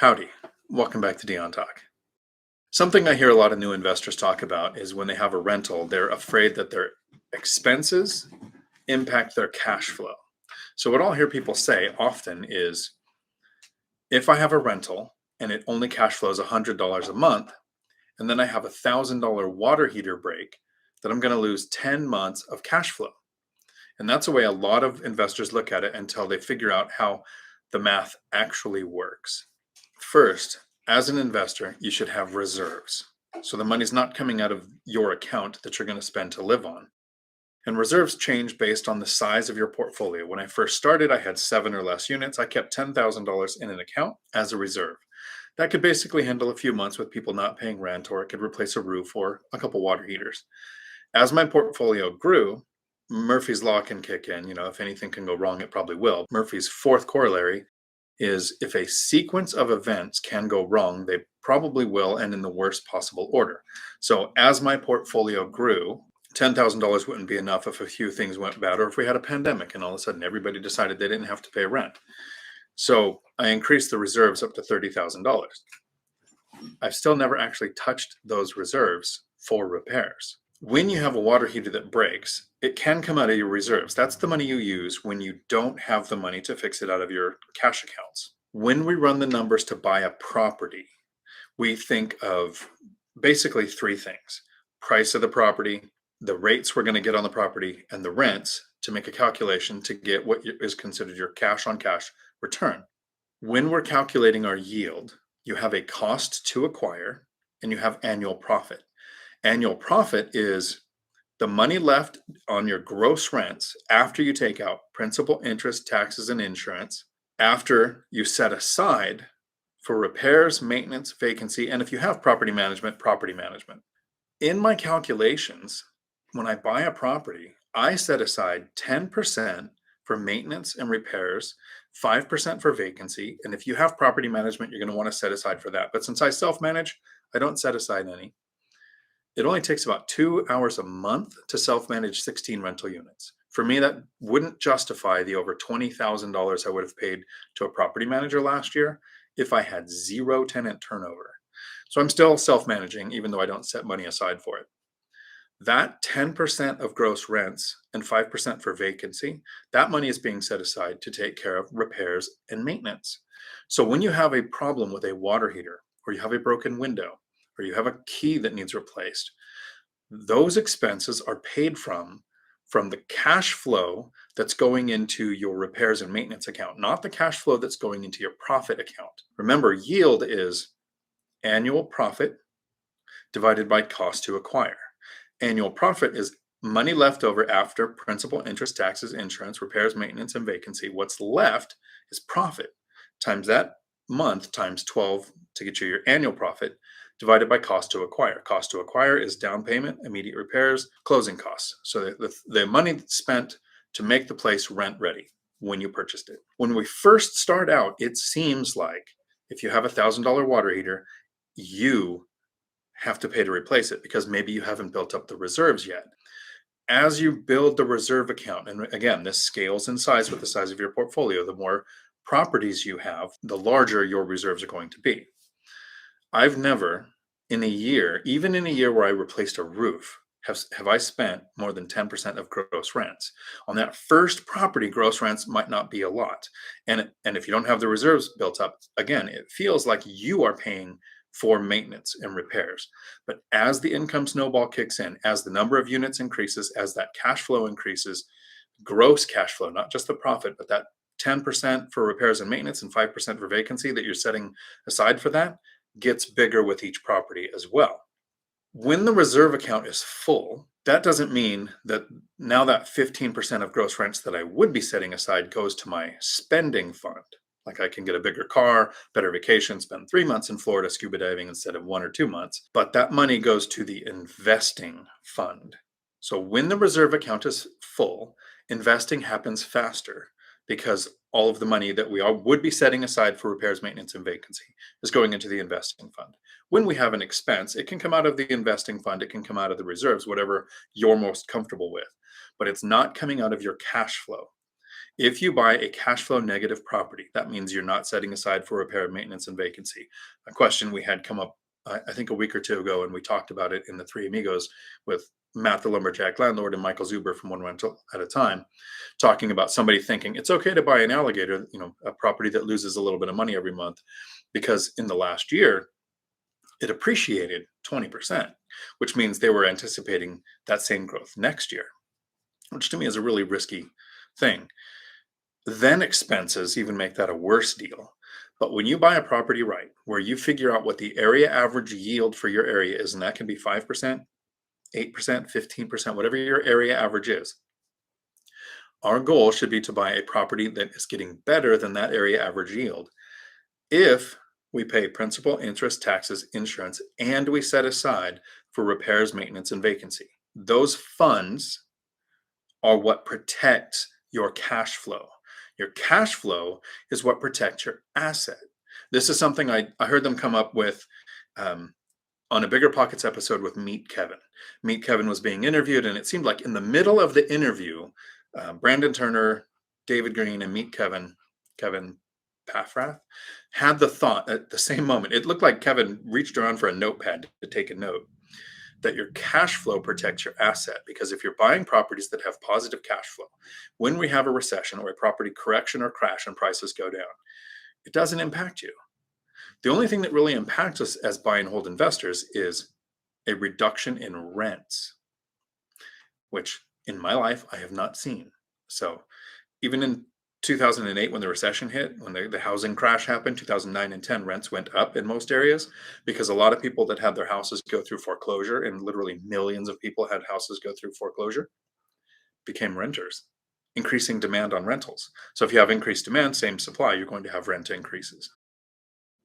Howdy, welcome back to Dion Talk. Something I hear a lot of new investors talk about is when they have a rental, they're afraid that their expenses impact their cash flow. So, what I'll hear people say often is if I have a rental and it only cash flows $100 a month, and then I have a $1,000 water heater break, that I'm going to lose 10 months of cash flow. And that's the way a lot of investors look at it until they figure out how the math actually works. First, as an investor, you should have reserves. So the money's not coming out of your account that you're going to spend to live on. And reserves change based on the size of your portfolio. When I first started, I had 7 or less units. I kept $10,000 in an account as a reserve. That could basically handle a few months with people not paying rent, or it could replace a roof or a couple water heaters. As my portfolio grew, Murphy's Law can kick in. If anything can go wrong, it probably will. Murphy's fourth corollary is if a sequence of events can go wrong, they probably will, and in the worst possible order. So as my portfolio grew, $10,000 wouldn't be enough if a few things went bad, or if we had a pandemic and all of a sudden everybody decided they didn't have to pay rent. So I increased the reserves up to $30,000. I've still never actually touched those reserves for repairs. When you have a water heater that breaks, it can come out of your reserves. That's the money you use when you don't have the money to fix it out of your cash accounts. When we run the numbers to buy a property, we think of basically 3 things: price of the property, the rates we're going to get on the property, and the rents, to make a calculation to get what is considered your cash on cash return. When we're calculating our yield, you have a cost to acquire and you have annual profit. Annual profit is the money left on your gross rents after you take out principal, interest, taxes, and insurance, after you set aside for repairs, maintenance, vacancy, and if you have property management, property management. In my calculations, when I buy a property, I set aside 10% for maintenance and repairs, 5% for vacancy, and if you have property management, you're going to want to set aside for that. But since I self-manage, I don't set aside any. It only takes about 2 hours a month to self-manage 16 rental units. For me, that wouldn't justify the over $20,000 I would have paid to a property manager last year if I had 0 tenant turnover. So I'm still self-managing, even though I don't set money aside for it. That 10% of gross rents and 5% for vacancy, that money is being set aside to take care of repairs and maintenance. So when you have a problem with a water heater, or you have a broken window, or you have a key that needs replaced, those expenses are paid from the cash flow that's going into your repairs and maintenance account, not the cash flow that's going into your profit account. Remember, yield is annual profit divided by cost to acquire. Annual profit is money left over after principal, interest, taxes, insurance, repairs, maintenance, and vacancy. What's left is profit times that month times 12 to get you your annual profit, divided by cost to acquire. Cost to acquire is down payment, immediate repairs, closing costs. So the money spent to make the place rent ready when you purchased it. When we first start out, it seems like if you have a $1,000 water heater, you have to pay to replace it because maybe you haven't built up the reserves yet. As you build the reserve account, and again, this scales in size with the size of your portfolio, the more properties you have, the larger your reserves are going to be. I've never in a year, even in a year where I replaced a roof, have I spent more than 10% of gross rents. On that first property, gross rents might not be a lot. And if you don't have the reserves built up, again, it feels like you are paying for maintenance and repairs. But as the income snowball kicks in, as the number of units increases, as that cash flow increases, gross cash flow, not just the profit, but that 10% for repairs and maintenance and 5% for vacancy that you're setting aside for that, gets bigger with each property as well. When the reserve account is full, that doesn't mean that now that 15% of gross rents that I would be setting aside goes to my spending fund. Like I can get a bigger car, better vacation, spend 3 months in Florida scuba diving instead of 1 or 2 months. But that money goes to the investing fund. So when the reserve account is full, investing happens faster because all of the money that we would be setting aside for repairs, maintenance, and vacancy is going into the investing fund. When we have an expense, it can come out of the investing fund, it can come out of the reserves, whatever you're most comfortable with, but it's not coming out of your cash flow. If you buy a cash flow negative property, that means you're not setting aside for repair, maintenance, and vacancy. A question we had come up, I think, a week or two ago, and we talked about it in the Three Amigos with Matt the Lumberjack Landlord and Michael Zuber from One Rental at a Time, talking about somebody thinking it's okay to buy an alligator, a property that loses a little bit of money every month, because in the last year, it appreciated 20%, which means they were anticipating that same growth next year, which to me is a really risky thing. Then expenses even make that a worse deal. But when you buy a property right, where you figure out what the area average yield for your area is, and that can be 5%, 8%, 15%, whatever your area average is, our goal should be to buy a property that is getting better than that area average yield. If we pay principal, interest, taxes, insurance, and we set aside for repairs, maintenance, and vacancy, those funds are what protects your cash flow. Your cash flow is what protects your asset. This is something I heard them come up with on a BiggerPockets episode with Meet Kevin. Meet Kevin was being interviewed, and it seemed like in the middle of the interview, Brandon Turner, David Green, and Meet Kevin Paffrath, had the thought at the same moment. It looked like Kevin reached around for a notepad to take a note, that your cash flow protects your asset. Because if you're buying properties that have positive cash flow, when we have a recession or a property correction or crash and prices go down, it doesn't impact you. The only thing that really impacts us as buy and hold investors is a reduction in rents, which in my life I have not seen. So even in 2008, when the recession hit, when the housing crash happened, 2009 and 10, rents went up in most areas because a lot of people that had their houses go through foreclosure, and literally millions of people had houses go through foreclosure, became renters, increasing demand on rentals. So if you have increased demand, same supply, you're going to have rent increases.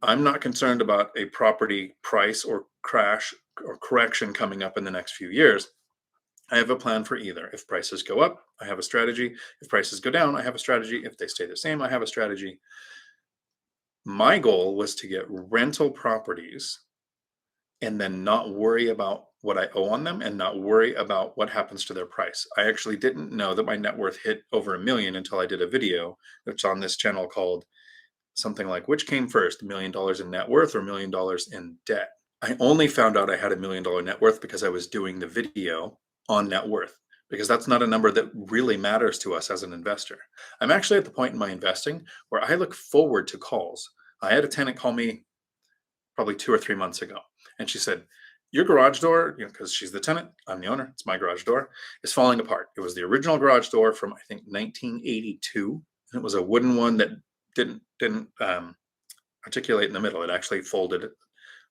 I'm not concerned about a property price or crash or correction coming up in the next few years. I have a plan for either. If prices go up, I have a strategy. If prices go down, I have a strategy. If they stay the same, I have a strategy. My goal was to get rental properties and then not worry about what I owe on them and not worry about what happens to their price. I actually didn't know that my net worth hit over $1 million until I did a video that's on this channel called something like, which came first, $1 million in net worth or $1 million in debt? I only found out I had $1 million net worth because I was doing the video on net worth, because that's not a number that really matters to us as an investor. I'm actually at the point in my investing where I look forward to calls. I had a tenant call me probably 2 or 3 months ago, and she said, your garage door, because she's the tenant, I'm the owner, it's my garage door, is falling apart. It was the original garage door from, I think, 1982, and it was a wooden one that didn't articulate in the middle. It actually folded.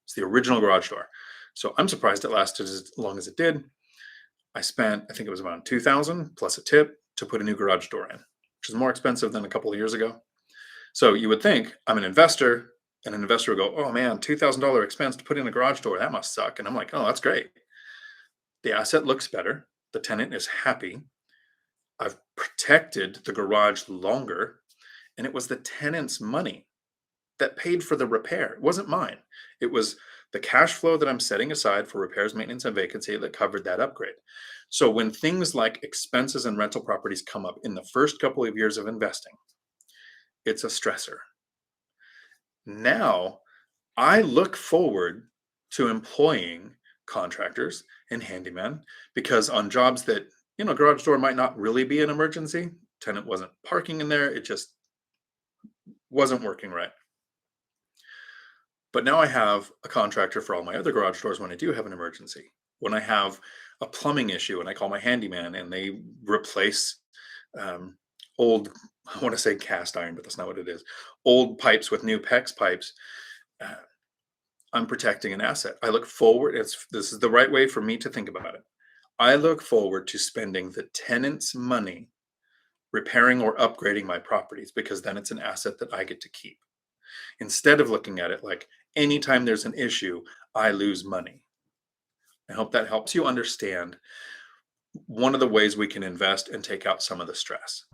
It's the original garage door. So I'm surprised it lasted as long as it did. I spent, I think it was around $2,000 plus a tip to put a new garage door in, which is more expensive than a couple of years ago. So you would think I'm an investor, and an investor would go, oh man, $2,000 expense to put in a garage door. That must suck. And I'm like, oh, that's great. The asset looks better. The tenant is happy. I've protected the garage longer, and it was the tenant's money that paid for the repair. It wasn't mine. It was the cash flow that I'm setting aside for repairs, maintenance, and vacancy that covered that upgrade. So when things like expenses and rental properties come up in the first couple of years of investing, it's a stressor. Now, I look forward to employing contractors and handymen, because on jobs that, garage door might not really be an emergency, tenant wasn't parking in there, it just wasn't working right. But now I have a contractor for all my other garage doors when I do have an emergency. When I have a plumbing issue and I call my handyman and they replace old, I want to say cast iron, but that's not what it is, old pipes with new PEX pipes, I'm protecting an asset. I look forward, this is the right way for me to think about it. I look forward to spending the tenant's money repairing or upgrading my properties, because then it's an asset that I get to keep, instead of looking at it like anytime there's an issue, I lose money. I hope that helps you understand one of the ways we can invest and take out some of the stress.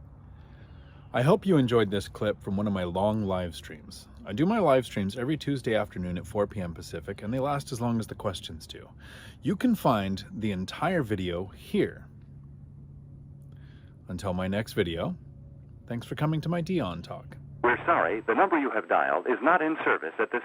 I hope you enjoyed this clip from one of my long live streams. I do my live streams every Tuesday afternoon at 4 p.m. Pacific, and they last as long as the questions do. You can find the entire video here. Until my next video, Thanks for coming to my Dion Talk. We're sorry, the number you have dialed is not in service at this